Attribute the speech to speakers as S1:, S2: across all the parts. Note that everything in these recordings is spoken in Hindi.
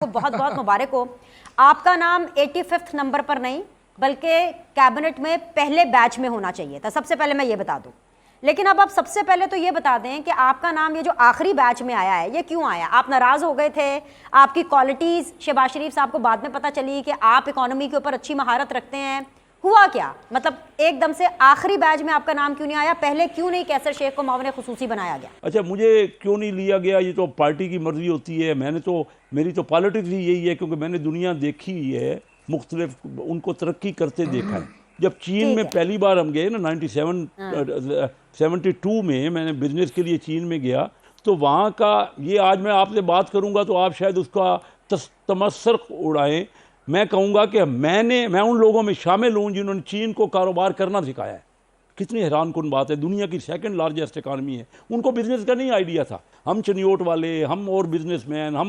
S1: को बहुत बहुत मुबारक हो। आपका नाम 85th नंबर पर नहीं बल्कि कैबिनेट में पहले बैच में होना चाहिए था। सबसे पहले मैं ये बता दूं, लेकिन अब आप सबसे पहले तो ये बता दें कि आपका नाम ये जो आखिरी बैच में आया है ये क्यों आया? आप नाराज हो गए थे? आपकी क्वालिटीज शहबाज शरीफ साहब को बाद में पता चली कि आप इकोनॉमी के ऊपर अच्छी महारत रखते हैं, हुआ क्या? मतलब एकदम से आखिरी बैच में आपका नाम क्यों नहीं आया? पहले क्यों नहीं कैसर शेख को मावने खुसूसी बनाया गया?
S2: अच्छा, मुझे क्यों नहीं लिया गया, ये तो पार्टी की मर्जी होती है। मेरी तो पॉलिटिक्स ही यही है, क्योंकि मैंने दुनिया देखी ही है, मुख्तलिफ उनको तरक्की करते देखा है। जब चीन में पहली बार हम गए ना 72 में, मैंने बिजनेस के लिए चीन में गया, तो वहाँ का ये आज मैं आपसे बात करूँगा तो आप शायद उसका तमस्सर उड़ाएं। मैं कहूँगा कि मैं उन लोगों में शामिल हूँ जिन्होंने चीन को कारोबार करना सिखाया है। कितनी हैरान कुन बात है, दुनिया की सेकंड लार्जेस्ट इकानमी है, उनको बिजनेस का नहीं आइडिया था। हम चनियोट वाले, हम और बिजनेसमैन, हम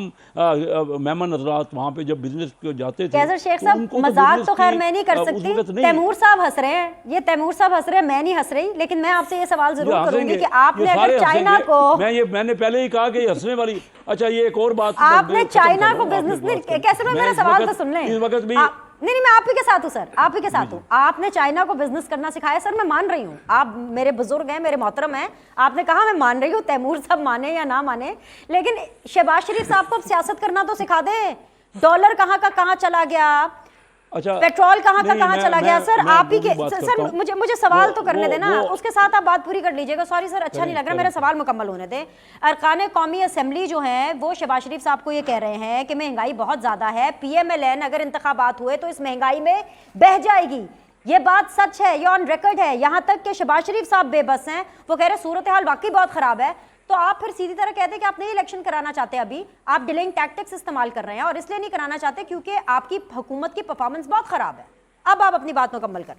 S2: मेमन हजरात वहाँ पे जब बिजनेस को जाते थे।
S1: कैसर शेख साहब, मजाक तो खैर मैं नहीं कर सकती, तैमूर साहब हंस रहे हैं, ये तैमूर साहब हंस रहे हैं, मैं नहीं हंस रही। लेकिन मैं आपसे ये सवाल जरूर करूंगी कि आपने अगर चाइना को,
S2: मैंने पहले ही कहा कि हंसने वाली, अच्छा ये एक और बात,
S1: आपने चाइना को बिजनेस नहीं, कैसे में मेरा सवाल तो सुन लें।
S2: इस वक्त भी
S1: नहीं, मैं आप ही के साथ हूँ सर, आप ही के साथ हूँ। आपने चाइना को बिजनेस करना सिखाया सर, मैं मान रही हूँ, आप मेरे बुजुर्ग हैं, मेरे मोहतरम हैं, आपने कहा मैं मान रही हूँ, तैमूर साहब माने या ना माने, लेकिन शहबाज शरीफ साहब को अब सियासत करना तो सिखा दे। डॉलर कहाँ का कहाँ चला गया,
S2: अच्छा
S1: पेट्रोल कहाँ का कहाँ चला गया? सर आप ही के सर, मुझे सवाल तो करने देना, उसके साथ आप बात पूरी कर लीजिएगा। सॉरी सर, अच्छा नहीं लग रहा, मेरा सवाल मुकम्मल होने दे। अरकान कौमी असेंबली जो है वो शहबाज शरीफ साहब को ये कह रहे हैं कि महंगाई बहुत ज्यादा है, PMLN अगर इंतखाबात हुए तो इस महंगाई में बह जाएगी। ये बात सच है, ये ऑन रिकॉर्ड है। यहाँ तक कि शहबाज शरीफ साहब बेबस हैं, वो कह रहे सूरत हाल वाकई बहुत खराब है। तो आप फिर सीधी तरह कहते हैं कि आप नहीं इलेक्शन कराना चाहते, अभी आप डिलेइंग टैक्टिक्स इस्तेमाल कर रहे हैं और इसलिए नहीं कराना चाहते क्योंकि आपकी हुकूमत की परफॉर्मेंस बहुत खराब है। अब आप अपनी बात मुकम्मल कर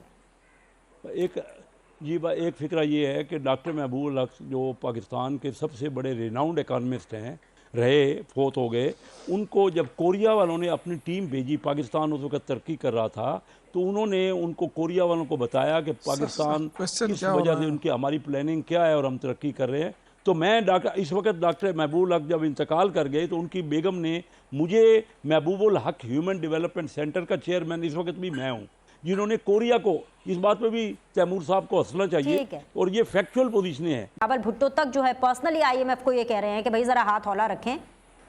S1: लें।
S2: एक फिक्रा ये है कि डॉक्टर महबूब हक जो पाकिस्तान के सबसे बड़े रिनाउंड इकानमिस्ट हैं रहे, फोत हो गए, उनको जब कोरिया वालों ने अपनी टीम भेजी, पाकिस्तान उस वक्त तरक्की कर रहा था, तो उन्होंने उनको कोरिया वालों को बताया कि पाकिस्तान किस वजह से, उनकी हमारी प्लानिंग क्या है और हम तरक्की कर रहे हैं। तो मैं इस वक्त डॉक्टर महबूब हक जब इंतकाल कर गए तो उनकी बेगम ने मुझे महबूबुल हक ह्यूमन डेवलपमेंट सेंटर का चेयरमैन इस वक्त भी मैं हूँ, जिन्होंने कोरिया को, इस बात पे भी तैमूर साहब को हंसना चाहिए, और ये फैक्चुअल पोजीशनें हैं।
S1: बिलावल भुट्टो तक जो है पर्सनली IMF को ये कह रहे हैं कि भाई जरा हाथ हौला रखें,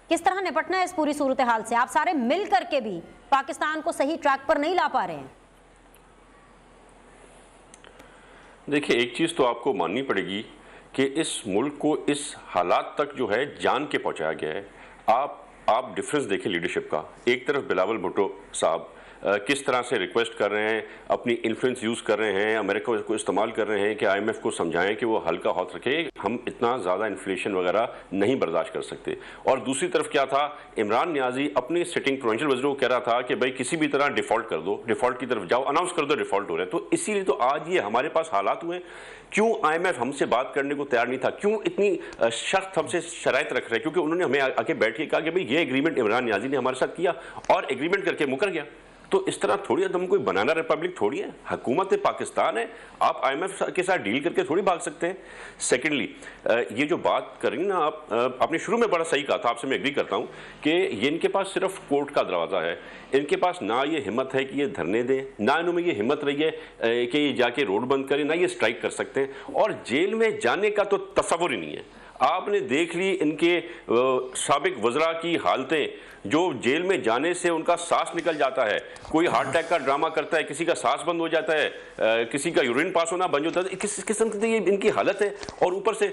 S1: किस तरह निपटना है इस पूरी सूरत हाल से? आप सारे मिल करके भी पाकिस्तान को सही ट्रैक पर नहीं ला पा रहे हैं।
S3: देखिए, एक चीज तो आपको माननी पड़ेगी कि इस मुल्क को इस हालात तक जो है जान के पहुंचाया गया है। आप डिफरेंस देखें लीडरशिप का। एक तरफ बिलावल भुट्टो साहब किस तरह से रिक्वेस्ट कर रहे हैं, अपनी इन्फ्लुएंस यूज़ कर रहे हैं, अमेरिका को इस्तेमाल कर रहे हैं कि IMF को समझाएं कि वो हल्का हाथ रखे, हम इतना ज़्यादा इन्फ्लेशन वगैरह नहीं बर्दाश्त कर सकते। और दूसरी तरफ क्या था, इमरान नियाजी अपनी सिटिंग प्रोविंशियल वज़ीर को कह रहा था कि भाई किसी भी तरह डिफ़ॉल्ट कर दो, डिफ़ॉल्ट की तरफ जाओ, अनाउंस कर दो डिफ़ॉल्ट हो रहा है। तो इसीलिए तो आज ये हमारे पास हालात हुए। क्यों IMF हमसे बात करने को तैयार नहीं था? क्यों इतनी सख्त हमसे शराइत रख रहे हैं? क्योंकि उन्होंने हमें आके बैठ के कहा कि भाई ये एग्रीमेंट इमरान नियाजी ने हमारे साथ किया और एग्रीमेंट करके मुकर गया। तो इस तरह थोड़ी है, तुम कोई बनाना रिपब्लिक थोड़ी है, हुकूमत पाकिस्तान है, आप IMF के साथ डील करके थोड़ी भाग सकते हैं। सेकेंडली, ये जो बात करेंगे ना आप, आपने शुरू में बड़ा सही कहा था, आपसे मैं एग्री करता हूँ कि ये इनके पास सिर्फ कोर्ट का दरवाज़ा है। इनके पास ना ये हिम्मत है कि ये धरने दें, ना इनमें ये हिम्मत रही है कि ये जाके रोड बंद करें, ना ये स्ट्राइक कर सकते हैं, और जेल में जाने का तो तस्वुर ही नहीं है। आपने देख ली इनके साबिक वज़रा की हालतें, जो जेल में जाने से उनका सांस निकल जाता है, कोई हार्ट अटैक का ड्रामा करता है, किसी का सांस बंद हो जाता है, किसी का यूरिन पास होना बंद होता है, किस किस्म की इनकी हालत है। और ऊपर से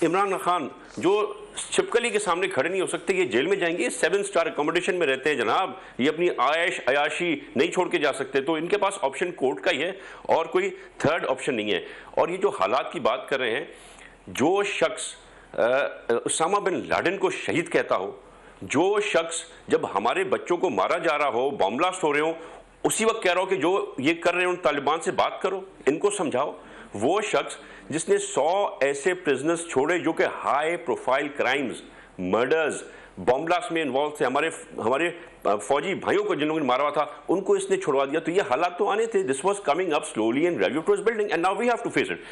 S3: इमरान खान जो छिपकली के सामने खड़े नहीं हो सकते, ये जेल में जाएंगे, 7 स्टार अकोमोडेशन में रहते हैं जनाब, ये अपनी आयश अयाशी नहीं छोड़ के जा सकते। तो इनके पास ऑप्शन कोर्ट का ही है और कोई थर्ड ऑप्शन नहीं है। और ये जो हालात की बात कर रहे हैं, जो शख्स उसामा बिन लादेन को शहीद कहता हो, जो शख्स जब हमारे बच्चों को मारा जा रहा हो, बॉम्ब ब्लास्ट हो रहे हो, उसी वक्त कह रहा हो कि जो ये कर रहे हैं उन तालिबान से बात करो, इनको समझाओ, वो शख्स जिसने 100 ऐसे प्रिजनर्स छोड़े जो कि high profile crimes, murders, bomb blast में इन्वॉल्व थे, हमारे फौजी भाइयों को जिन लोगों ने मारा हुआ था उनको इसने छुड़वा दिया। तो ये हालात तो आने थे। This was coming up slowly and gradually towards building and now we have to face it.